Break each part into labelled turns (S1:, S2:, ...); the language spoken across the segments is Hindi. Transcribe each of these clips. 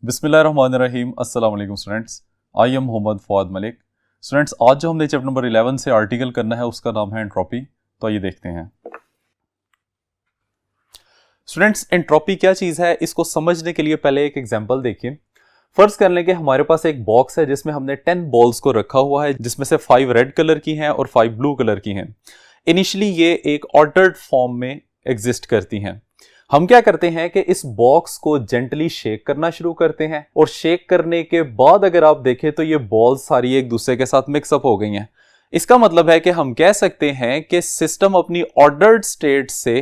S1: बिस्मिल्लाहिर्रहमानिर्रहीम। अस्सलाम वालेकुम students, I am Mohammad Fawad Malik. Students, आज जो हमने चैप्टर नंबर 11 से आर्टिकल करना है उसका नाम है एंट्रोपी। तो ये देखते हैं स्टूडेंट्स, एंट्रोपी क्या चीज़ है इसको समझने के लिए पहले एक एग्जांपल देखिए। फर्ज कर लें कि हमारे पास एक बॉक्स है जिसमें हमने 10 बॉल्स को रखा हुआ है, जिसमें से 5 रेड कलर की हैं और 5 ब्लू कलर की हैं। इनिशियली ये एक ऑर्डर्ड फॉर्म में एग्जिस्ट करती हैं। हम क्या करते हैं कि इस बॉक्स को जेंटली शेक करना शुरू करते हैं और शेक करने के बाद अगर आप देखें तो ये बॉल्स सारी एक दूसरे के साथ मिक्सअप हो गई हैं। इसका मतलब है कि हम कह सकते हैं कि सिस्टम अपनी ऑर्डर्ड स्टेट से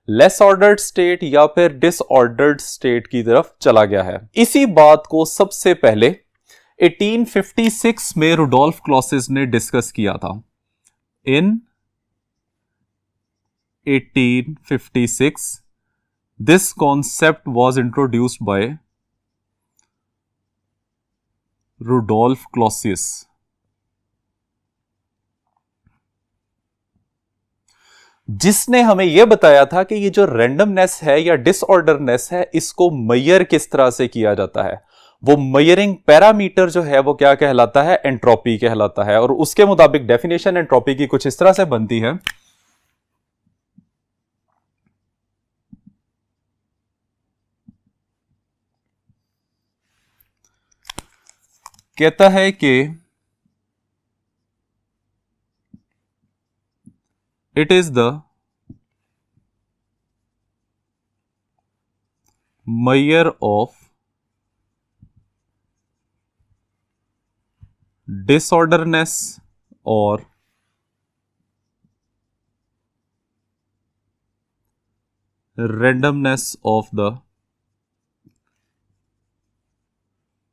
S1: लेस ऑर्डर्ड स्टेट या फिर डिसऑर्डर्ड स्टेट की तरफ चला गया है। इसी बात को सबसे पहले 1856 में रुडोल्फ क्लॉसिस ने डिस्कस किया था। इन 1856 this concept was introduced by Rudolf Clausius। जिसने हमें यह बताया था कि ये जो रैंडमनेस है या डिसऑर्डरनेस है इसको मेजर किस तरह से किया जाता है। वो मेजरिंग पैरामीटर जो है वो क्या कहलाता है, एंट्रोपी कहलाता है। और उसके मुताबिक डेफिनेशन एंट्रोपी की कुछ इस तरह से बनती है। कहता है कि it is the measure of disorderness और रैंडमनेस ऑफ द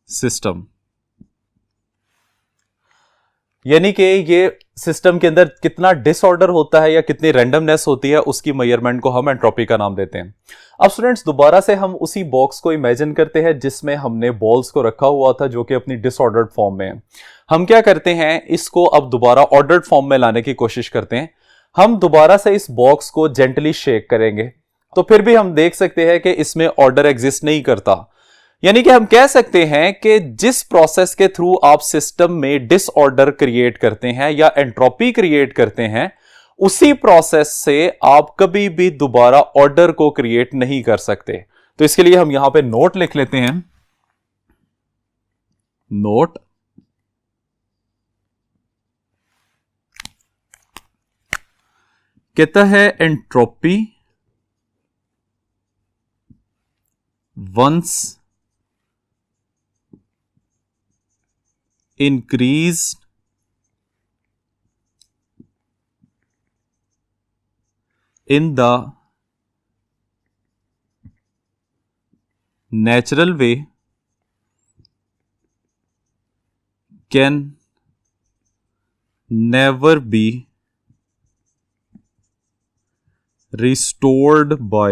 S1: सिस्टम। यानी कि ये सिस्टम के अंदर कितना डिसऑर्डर होता है या कितनी रैंडमनेस होती है उसकी मेजरमेंट को हम एंट्रोपी का नाम देते हैं। अब स्टूडेंट्स, दोबारा से हम उसी बॉक्स को इमेजिन करते हैं जिसमें हमने बॉल्स को रखा हुआ था जो कि अपनी डिसऑर्डर्ड फॉर्म में है। हम क्या करते हैं, इसको अब दोबारा ऑर्डर्ड फॉर्म में लाने की कोशिश करते हैं। हम दोबारा से इस बॉक्स को जेंटली शेक करेंगे तो फिर भी हम देख सकते हैं कि इसमें ऑर्डर एग्जिस्ट नहीं करता। यानी कि हम कह सकते हैं कि जिस प्रोसेस के थ्रू आप सिस्टम में डिसऑर्डर क्रिएट करते हैं या एंट्रोपी क्रिएट करते हैं, उसी प्रोसेस से आप कभी भी दोबारा ऑर्डर को क्रिएट नहीं कर सकते। तो इसके लिए हम यहां पे नोट लिख लेते हैं। नोट कहता है entropy once increased in the natural way can never be restored by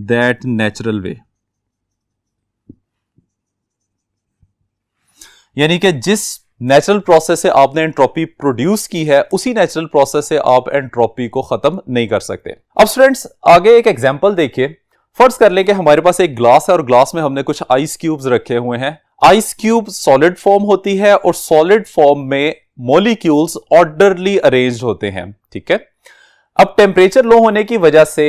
S1: that natural way। यानी कि जिस नेचुरल प्रोसेस से आपने एंट्रोपी प्रोड्यूस की है उसी नेचुरल प्रोसेस से आप एंट्रोपी को खत्म नहीं कर सकते। अब स्टूडेंट्स, आगे एक एग्जांपल देखिए। फर्ज कर लें कि हमारे पास एक ग्लास है और ग्लास में हमने कुछ आइस क्यूब्स रखे हुए हैं। आइस क्यूब सॉलिड फॉर्म होती है और सॉलिड फॉर्म में मॉलिक्यूल्स ऑर्डरली अरेंज्ड होते हैं। ठीक है। अब टेम्परेचर लो होने की वजह से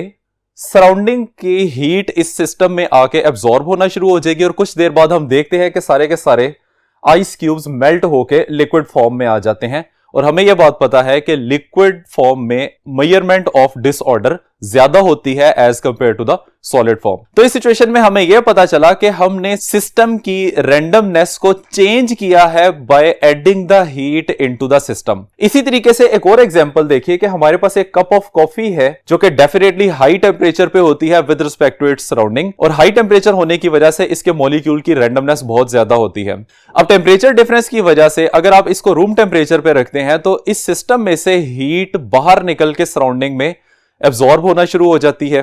S1: सराउंडिंग की हीट इस सिस्टम में आके एब्जॉर्ब होना शुरू हो जाएगी और कुछ देर बाद हम देखते हैं कि सारे के सारे आइस क्यूब्स मेल्ट होके लिक्विड फॉर्म में आ जाते हैं। और हमें यह बात पता है कि लिक्विड फॉर्म में मेजरमेंट ऑफ डिसऑर्डर ज्यादा होती है as compare to the solid form. तो इस सिचुएशन में हमें यह पता चला कि हमने सिस्टम की रैंडमनेस को चेंज किया है by adding the heat into the system. इसी तरीके से एक और एग्जांपल देखिए कि हमारे पास एक कप ऑफ कॉफी है जो कि डेफिनेटली हाई टेम्परेचर पे होती है with respect to its surrounding, और हाई टेम्परेचर होने की वजह से इसके मॉलिक्यूल की रैंडमनेस बहुत ज्यादा होती है। अब टेम्परेचर डिफरेंस की वजह से अगर आप इसको रूम टेम्परेचर पे रखते हैं तो इस सिस्टम में से हीट बाहर निकल के सराउंडिंग में एब्जॉर्ब होना शुरू हो जाती है।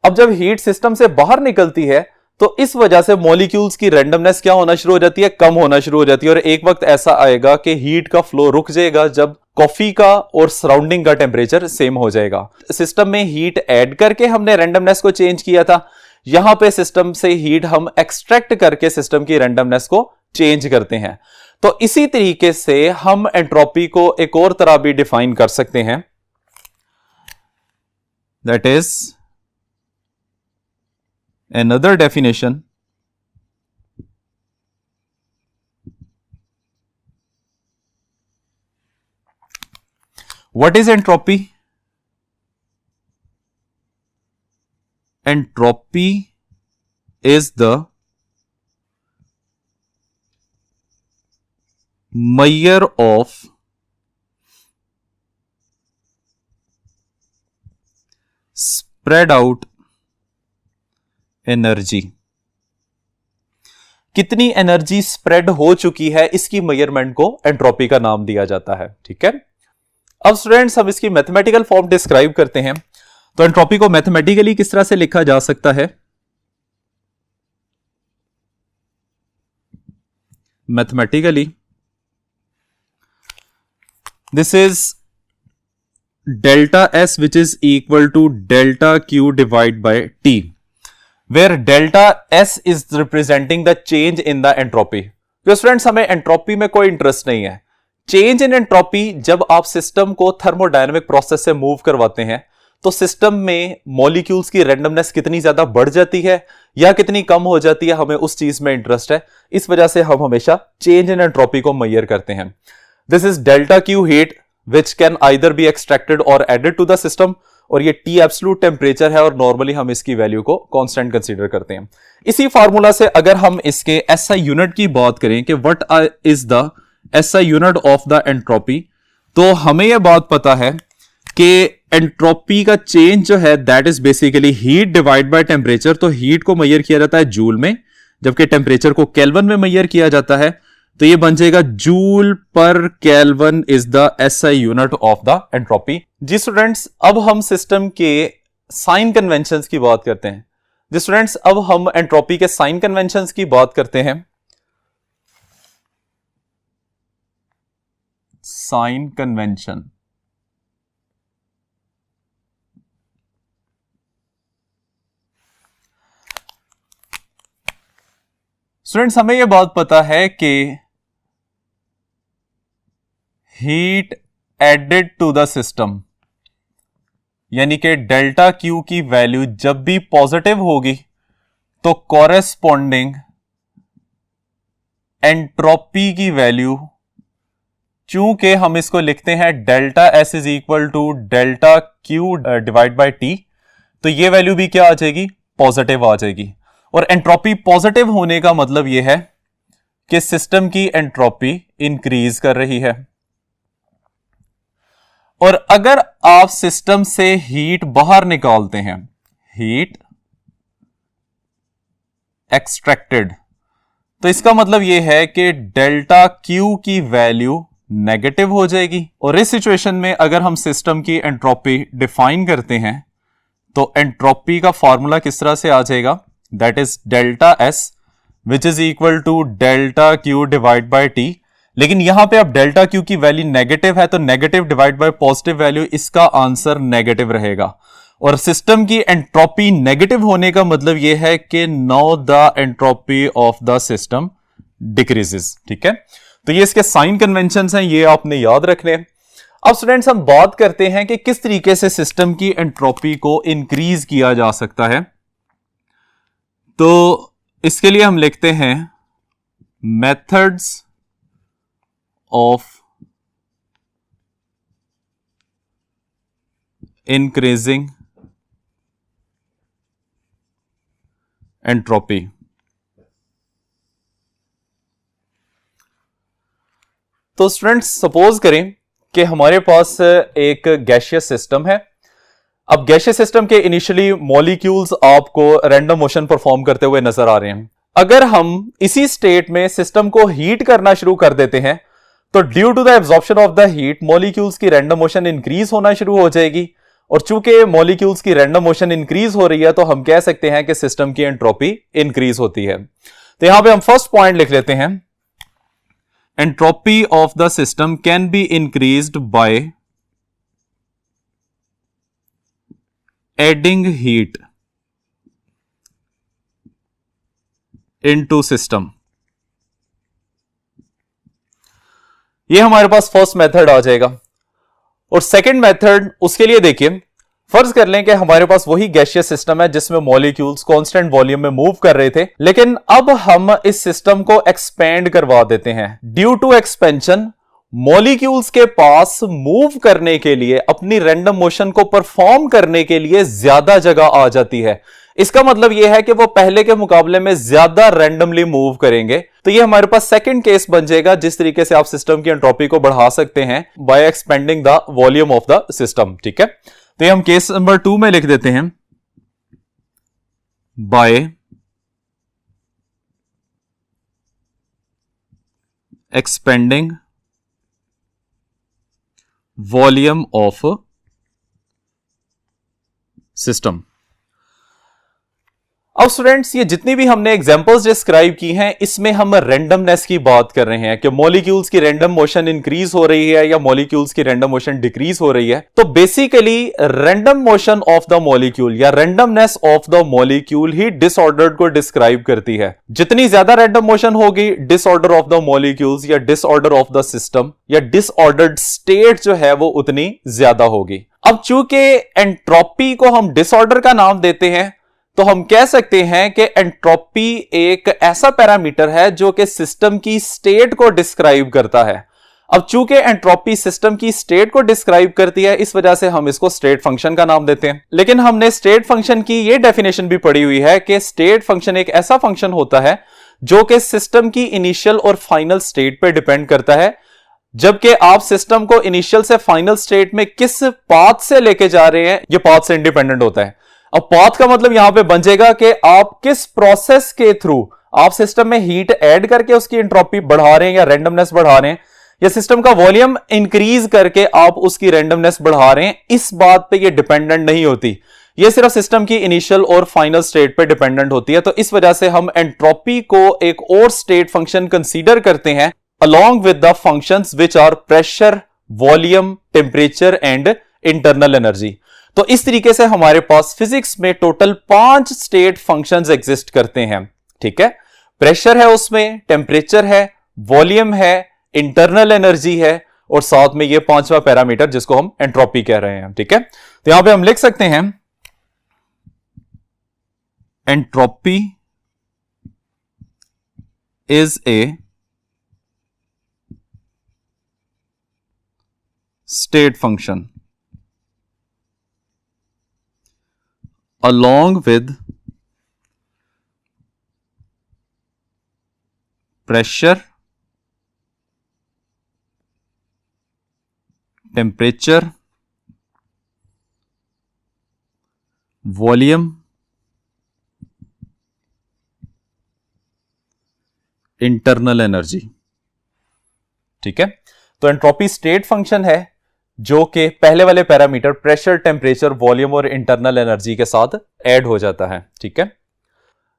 S1: अब जब हीट सिस्टम से बाहर निकलती है तो इस वजह से मॉलिक्यूल्स की रैंडमनेस क्या होना शुरू हो जाती है, कम होना शुरू हो जाती है। और एक वक्त ऐसा आएगा कि हीट का फ्लो रुक जाएगा जब कॉफी का और सराउंडिंग का टेम्परेचर सेम हो जाएगा। सिस्टम में हीट ऐड करके हमने रैंडमनेस को चेंज किया था, यहां पे सिस्टम से हीट हम एक्सट्रैक्ट करके सिस्टम की रैंडमनेस को चेंज करते हैं। तो इसी तरीके से हम एंट्रोपी को एक और तरह भी डिफाइन कर सकते हैं, that is another definition what is entropy? Entropy is the measure of spread out energy. कितनी एनर्जी स्प्रेड हो चुकी है, इसकी मेजरमेंट को एंट्रोपी का नाम दिया जाता है। ठीक है, अब स्टूडेंट्स हम इसकी मैथमेटिकल फॉर्म डिस्क्राइब करते हैं। तो एंट्रोपी को मैथमेटिकली किस तरह से लिखा जा सकता है? Mathematically this is delta S which is equal to delta Q divide by T, where delta S is representing the change in the entropy। तो स्टूडेंट्स हमें एंट्रोपी में कोई इंटरेस्ट नहीं है। चेंज इन एंट्रोपी, जब आप सिस्टम को थर्मोडायनेमिक प्रोसेस से मूव करवाते हैं तो सिस्टम में मॉलिक्यूल्स की रैंडमनेस कितनी ज्यादा बढ़ जाती है या कितनी कम हो जाती है, हमें उस चीज में इंटरेस्ट है। इस वजह से हम हमेशा चेंज इन एंट्रोपी को मेजर करते हैं। This is delta Q heat which can either be extracted और एडेड टू द सिस्टम, और ये T एब्सोल्यूट टेम्परेचर है और नॉर्मली हम इसकी वैल्यू को कांस्टेंट कंसीडर करते हैं। इसी फार्मूला से अगर हम इसके SI यूनिट की बात करें कि what is the SI unit of the entropy, तो हमें यह बात पता है कि एंट्रोपी का चेंज जो है that is basically heat divide by temperature. तो हीट को मेजर किया जाता है जूल में, जबकि टेम्परेचर को केल्विन में मेजर किया जाता है। तो ये बन जाएगा joule per kelvin is the SI unit of the entropy. जी स्टूडेंट्स, अब हम सिस्टम के साइन कन्वेंशंस की बात करते हैं। जी स्टूडेंट्स, अब हम एंट्रोपी के साइन कन्वेंशंस की बात करते हैं। साइन कन्वेंशन, स्टूडेंट्स हमें यह बात पता है कि heat added to the system, यानी कि डेल्टा क्यू की वैल्यू जब भी पॉजिटिव होगी तो कॉरेस्पॉन्डिंग एंट्रोपी की वैल्यू, चूंकि हम इसको लिखते हैं delta S is equal to delta Q divide by T, तो ये वैल्यू भी क्या आ जाएगी? पॉजिटिव आ जाएगी। और एंट्रोपी पॉजिटिव होने का मतलब यह है कि सिस्टम की एंट्रोपी इंक्रीज कर रही है। और अगर आप सिस्टम से हीट बाहर निकालते हैं, हीट एक्सट्रैक्टेड, तो इसका मतलब यह है कि डेल्टा क्यू की वैल्यू नेगेटिव हो जाएगी। और इस सिचुएशन में अगर हम सिस्टम की एंट्रोपी डिफाइन करते हैं तो एंट्रोपी का फॉर्मूला किस तरह से आ जाएगा? That is delta S which is equal to delta Q divide by T. लेकिन यहां पे अब डेल्टा क्यू की वैल्यू नेगेटिव है, तो negative divide by positive value, इसका आंसर नेगेटिव रहेगा। और सिस्टम की एंट्रोपी नेगेटिव होने का मतलब यह है कि now the entropy of the system decreases. ठीक है, तो ये इसके साइन कन्वेंशंस हैं, ये आपने याद रखने हैं। अब स्टूडेंट्स हम बात करते हैं कि किस तरीके से सिस्टम की एंट्रोपी को इंक्रीज किया जा सकता है। तो इसके लिए हम लिखते हैं मेथड्स ऑफ इंक्रीजिंग एंट्रोपी। तो स्टूडेंट्स सपोज करें कि हमारे पास एक गैसियस सिस्टम है। अब गैसियस सिस्टम के इनिशियली मॉलिक्यूल्स आपको रैंडम मोशन परफॉर्म करते हुए नजर आ रहे हैं। अगर हम इसी स्टेट में सिस्टम को हीट करना शुरू कर देते हैं तो due to the absorption of the heat molecules की रैंडम मोशन इंक्रीज होना शुरू हो जाएगी। और चूंकि मॉलिक्यूल्स की रैंडम मोशन इंक्रीज हो रही है तो हम कह सकते हैं कि सिस्टम की एंट्रोपी इंक्रीज होती है। तो यहां पे हम फर्स्ट पॉइंट लिख लेते हैं, entropy of the system can be increased by adding heat into system. ये हमारे पास फर्स्ट मेथड आ जाएगा। और सेकंड मेथड, उसके लिए देखिए, फर्ज कर लें कि हमारे पास वही गैसियस सिस्टम है जिसमें मॉलिक्यूल्स कांस्टेंट वॉल्यूम में मूव कर रहे थे, लेकिन अब हम इस सिस्टम को एक्सपेंड करवा देते हैं। ड्यू टू एक्सपेंशन, मॉलिक्यूल्स के पास मूव करने के लिए, अपनी रैंडम मोशन को परफॉर्म करने के लिए ज्यादा जगह आ जाती है। इसका मतलब यह है कि वो पहले के मुकाबले में ज्यादा रैंडमली मूव करेंगे। तो ये हमारे पास सेकंड केस बन जाएगा जिस तरीके से आप सिस्टम की एंट्रोपी को बढ़ा सकते हैं by expanding the volume of the system. ठीक है, तो ये हम केस नंबर 2 में लिख देते हैं, by expanding volume of system. अब स्टूडेंट्स, ये जितनी भी हमने एग्जांपल्स डिस्क्राइब की हैं, इसमें हम रैंडमनेस की बात कर रहे हैं कि मॉलिक्यूल्स की रैंडम मोशन इंक्रीज हो रही है या मॉलिक्यूल्स की रैंडम मोशन डिक्रीज हो रही है। तो basically random motion of the molecule या रैंडमनेस ऑफ द मॉलिक्यूल ही डिसऑर्डर को डिस्क्राइब करती है। जितनी ज्यादा रैंडम मोशन होगी, डिसऑर्डर ऑफ द मॉलिक्यूल्स या डिसऑर्डर ऑफ द सिस्टम या डिसऑर्डर्ड स्टेट जो है वो उतनी ज्यादा होगी। अब चूंकि एंट्रोपी को हम डिसऑर्डर का नाम देते हैं, तो हम कह सकते हैं कि एंट्रोपी एक ऐसा पैरामीटर है जो कि सिस्टम की स्टेट को डिस्क्राइब करता है। अब चूंकि एंट्रोपी सिस्टम की स्टेट को डिस्क्राइब करती है, इस वजह से हम इसको स्टेट फंक्शन का नाम देते हैं। लेकिन हमने स्टेट फंक्शन की यह डेफिनेशन भी पढ़ी हुई है कि स्टेट फंक्शन एक ऐसा फंक्शन होता है जो कि सिस्टम की इनिशियल और फाइनल स्टेट पर डिपेंड करता है। जबकि आप सिस्टम को इनिशियल से फाइनल स्टेट में किस पाथ से लेके जा रहे हैं, यह पाथ से इंडिपेंडेंट होता है। अब पाथ का मतलब यहां पे बन जाएगा कि आप किस प्रोसेस के थ्रू आप सिस्टम में हीट ऐड करके उसकी एंट्रोपी बढ़ा रहे हैं या रैंडमनेस बढ़ा रहे हैं, या सिस्टम का वॉल्यूम इंक्रीज करके आप उसकी रैंडमनेस बढ़ा रहे हैं, इस बात पे ये डिपेंडेंट नहीं होती। ये सिर्फ सिस्टम की इनिशियल और फाइनल स्टेट पे डिपेंडेंट होती है। तो इस वजह से हम एंट्रोपी को एक और स्टेट फंक्शन कंसीडर करते हैं along with the functions which are pressure, volume, temperature and internal energy। तो इस तरीके से हमारे पास फिजिक्स में टोटल 5 स्टेट फंक्शंस एग्जिस्ट करते हैं। ठीक है, प्रेशर है, उसमें टेम्परेचर है, वॉल्यूम है, इंटरनल एनर्जी है और साथ में ये 5वां पैरामीटर जिसको हम एंट्रोपी कह रहे हैं। ठीक है, तो यहां पे हम लिख सकते हैं entropy is a state function along with pressure, temperature, volume, internal energy। ठीक है, तो एंट्रोपी स्टेट फंक्शन है जो कि पहले वाले पैरामीटर प्रेशर, टेम्परेचर, वॉल्यूम और इंटरनल एनर्जी के साथ ऐड हो जाता है। ठीक है,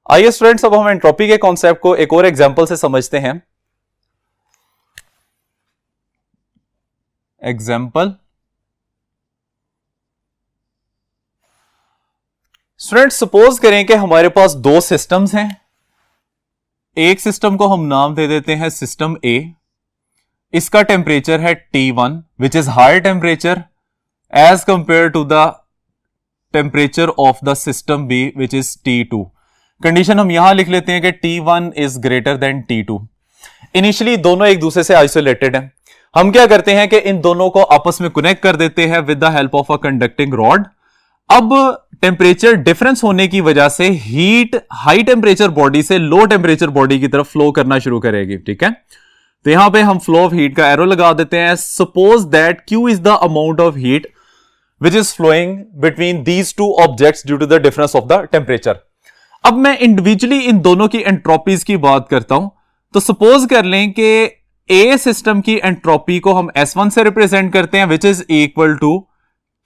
S1: आइए स्टूडेंट्स, अब हम एंट्रोपी के कॉन्सेप्ट को एक और एग्जांपल से समझते हैं। एग्जांपल, स्टूडेंट्स सपोज करें कि हमारे पास 2 सिस्टम्स हैं। एक सिस्टम को हम नाम दे देते हैं सिस्टम ए। इसका टेम्परेचर है T1 which is higher temperature as compare to the temperature of the system B which is T2। Condition हम यहां लिख लेते हैं कि T1 is greater than T2। Initially दोनों एक दूसरे से आइसोलेटेड हैं। हम क्या करते हैं कि इन दोनों को आपस में कनेक्ट कर देते हैं with the help of a conducting rod. अब टेम्परेचर डिफरेंस होने की वजह से हीट हाई टेम्परेचर बॉडी से लो टेम्परेचर बॉडी की तरफ फ्लो करना शुरू करेगी। ठीक है, तो यहां पे हम फ्लो ऑफ हीट का एरो लगा देते हैं। Suppose that Q is the amount of heat which is flowing between these 2 objects due to the difference of the temperature. अब मैं इंडिविजुअली इन दोनों की एंट्रोपीज की बात करता हूं। तो सपोज कर लें कि ए सिस्टम की एंट्रोपी को हम S1 से रिप्रेजेंट करते हैं which is equal to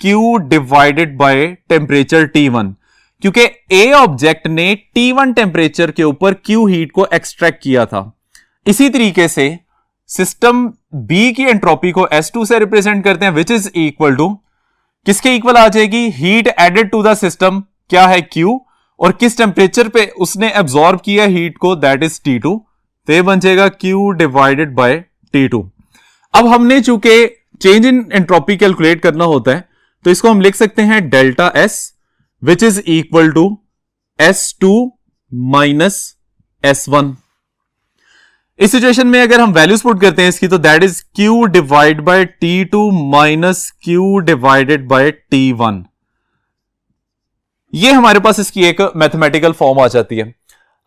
S1: Q divided by temperature T1, क्योंकि ए ऑब्जेक्ट ने T1 टेम्परेचर के ऊपर Q हीट को एक्सट्रैक्ट किया था। इसी तरीके से सिस्टम बी की एंट्रोपी को S2 से रिप्रेजेंट करते हैं विच इज इक्वल टू, किसके इक्वल आ जाएगी, heat added to the system क्या है Q, और किस टेम्परेचर पे उसने एब्जॉर्ब किया हीट को, दैट इज T2, तो ये बन जाएगा Q डिवाइडेड बाय T2। अब हमने चूंकि चेंज इन एंट्रोपी कैलकुलेट करना होता है, तो इसको हम लिख सकते हैं delta S which is equal to S2 minus S1। इस सिचुएशन में अगर हम वैल्यूज पुट करते हैं इसकी, तो that is Q divide by T2 minus Q divided bye T1। ये हमारे पास इसकी एक मैथमेटिकल फॉर्म आ जाती है।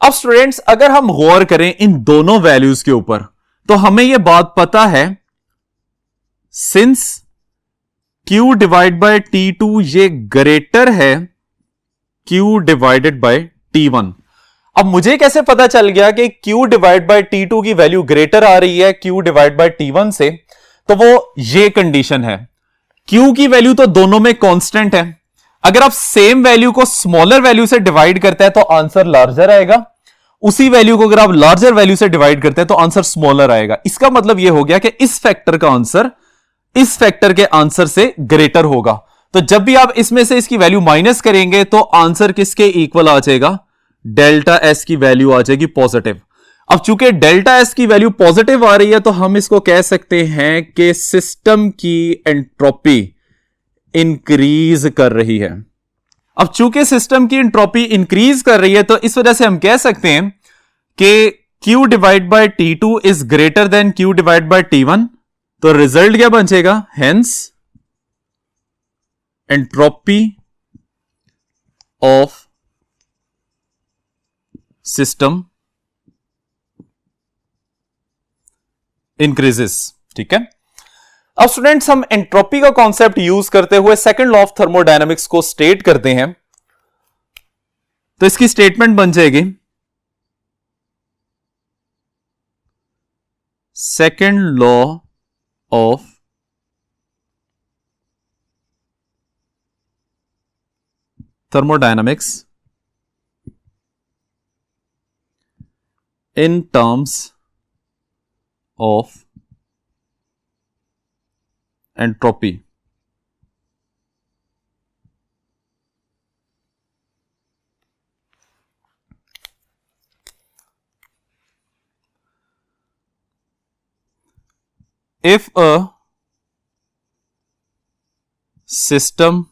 S1: अब स्टूडेंट्स अगर हम गौर करें इन दोनों वैल्यूज के ऊपर, तो हमें यह बात पता है since Q divide by T2 ये ग्रेटर है Q डिवाइडेड बाय T1। अब मुझे कैसे पता चल गया कि Q डिवाइड बाय T2 की वैल्यू ग्रेटर आ रही है Q डिवाइड बाय T1 से? तो वो ये कंडीशन है, Q की वैल्यू तो दोनों में कांस्टेंट है। अगर आप सेम वैल्यू को स्मॉलर वैल्यू से डिवाइड करते हैं तो आंसर लार्जर आएगा, उसी वैल्यू को अगर आप लार्जर वैल्यू से डिवाइड करते हैं तो आंसर स्मॉलर आएगा। इसका मतलब यह हो गया कि इस फैक्टर का आंसर इस फैक्टर के आंसर से ग्रेटर होगा। तो जब भी आप इसमें से इसकी वैल्यू माइनस करेंगे तो आंसर किसके इक्वल आ जाएगा? डेल्टा S की वैल्यू आ जाएगी पॉजिटिव। अब चूंकि डेल्टा S की वैल्यू पॉजिटिव आ रही है, तो हम इसको कह सकते हैं कि सिस्टम की एंट्रोपी इंक्रीज कर रही है। अब चूंकि सिस्टम की एंट्रोपी इंक्रीज कर रही है, तो इस वजह से हम कह सकते हैं कि Q divide by T2 is greater than Q divide by T1। तो रिजल्ट क्या बन जाएगा? Hence entropy of system increases. ठीक है। अब स्टूडेंट्स हम एंट्रोपी का कॉन्सेप्ट यूज करते हुए सेकंड लॉ ऑफ थर्मोडायनेमिक्स को स्टेट करते हैं। तो इसकी स्टेटमेंट बन जाएगी second law of thermodynamics in terms of entropy. If a system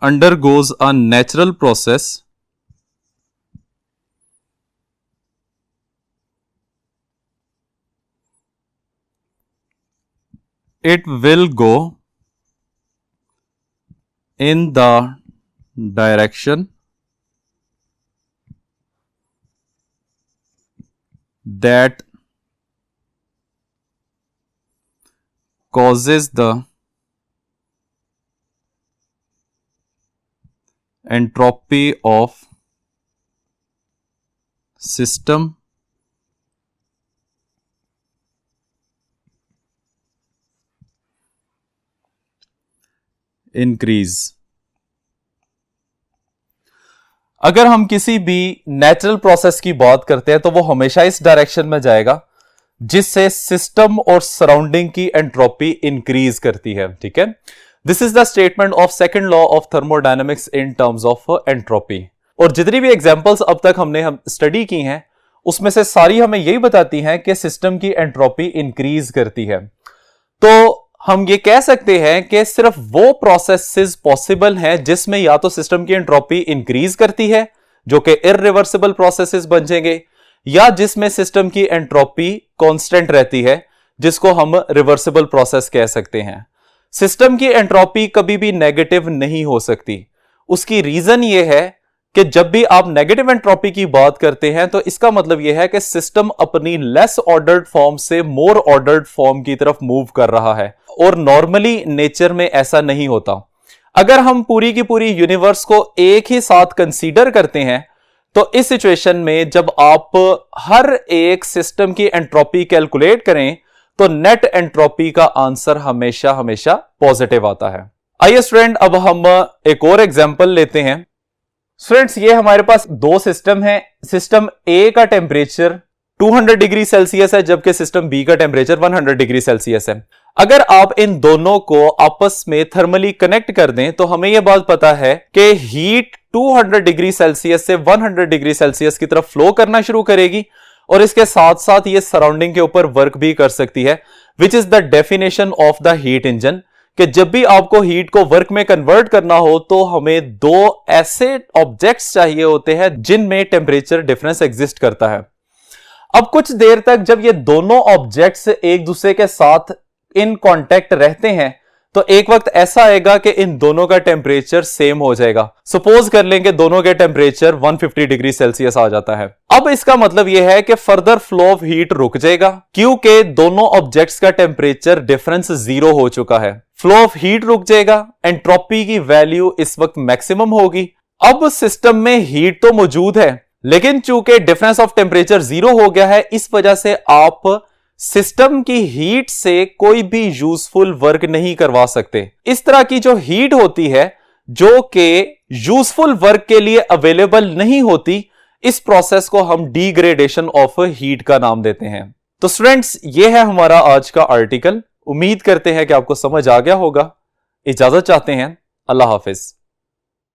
S1: undergoes a natural process, it will go in the direction that causes the entropy of system increase। अगर हम किसी भी नेचुरल प्रोसेस की बात करते हैं तो वो हमेशा इस डायरेक्शन में जाएगा जिससे सिस्टम और सराउंडिंग की एंट्रोपी इंक्रीज करती है। ठीक है। This is the statement of second law of thermodynamics in terms of entropy. और जितनी भी एग्जांपल्स अब तक हमने स्टडी की हैं उसमें से सारी हमें यही बताती हैं कि सिस्टम की एंट्रोपी इंक्रीज करती है। तो हम ये कह सकते हैं कि सिर्फ वो प्रोसेसेस पॉसिबल हैं जिसमें या तो सिस्टम की एंट्रोपी इंक्रीज करती है जो कि इररिवर्सिबल प्रोसेसेस बन जाएंगे, या जिसमें सिस्टम की एंट्रोपी कांस्टेंट रहती है जिसको हम रिवर्सिबल प्रोसेस कह सकते हैं। सिस्टम की एंट्रोपी कभी भी नेगेटिव नहीं हो सकती। उसकी रीजन यह है कि जब भी आप नेगेटिव एंट्रोपी की बात करते हैं तो इसका मतलब यह है कि सिस्टम अपनी लेस ऑर्डर्ड फॉर्म से मोर ऑर्डर्ड फॉर्म की तरफ मूव कर रहा है, और नॉर्मली नेचर में ऐसा नहीं होता। अगर हम पूरी की पूरी यूनिवर्स को एक ही साथ कंसीडर करते हैं तो इस सिचुएशन में जब आप हर एक सिस्टम की एंट्रोपी कैलकुलेट करें तो नेट एंट्रोपी का आंसर हमेशा हमेशा पॉजिटिव आता है। आइए स्टूडेंट अब हम एक और एग्जांपल लेते हैं। स्टूडेंट्स ये हमारे पास दो सिस्टम है। सिस्टम ए का टेम्परेचर 200 डिग्री सेल्सियस है जबकि सिस्टम बी का टेम्परेचर 100 डिग्री सेल्सियस है। अगर आप इन दोनों को आपस में थर्मली कनेक्ट कर दें तो हमें यह बात पता है कि हीट 200 डिग्री सेल्सियस से 100 डिग्री सेल्सियस की तरफ फ्लो करना शुरू करेगी और इसके साथ साथ ये सराउंडिंग के ऊपर वर्क भी कर सकती है, which is the definition of the heat engine. कि जब भी आपको हीट को वर्क में कन्वर्ट करना हो तो हमें दो ऐसे ऑब्जेक्ट्स चाहिए होते हैं जिनमें टेम्परेचर डिफरेंस एग्जिस्ट करता है। अब कुछ देर तक जब ये दोनों ऑब्जेक्ट्स एक दूसरे के साथ इन कांटेक्ट रहते हैं तो एक वक्त ऐसा आएगा कि इन दोनों का टेम्परेचर सेम हो जाएगा। सपोज कर लेंगे दोनों के टेम्परेचर 150 डिग्री सेल्सियस आ जाता है। अब इसका मतलब यह है कि फर्दर फ्लो ऑफ हीट रुक जाएगा क्योंकि दोनों ऑब्जेक्ट्स का टेम्परेचर डिफरेंस 0 हो चुका है। फ्लो ऑफ हीट रुक जाएगा, एंट्रोपी की वैल्यू इस वक्त मैक्सिमम होगी। अब सिस्टम में हीट तो मौजूद है लेकिन चूंकि डिफरेंस ऑफ टेम्परेचर 0 हो गया है, इस वजह से आप सिस्टम की हीट से कोई भी यूजफुल वर्क नहीं करवा सकते। इस तरह की जो हीट होती है जो कि यूजफुल वर्क के लिए अवेलेबल नहीं होती, इस प्रोसेस को हम डिग्रेडेशन ऑफ हीट का नाम देते हैं। तो स्टूडेंट्स, ये है हमारा आज का आर्टिकल। उम्मीद करते हैं कि आपको समझ आ गया होगा। इजाजत चाहते हैं। अल्लाह हाफिज।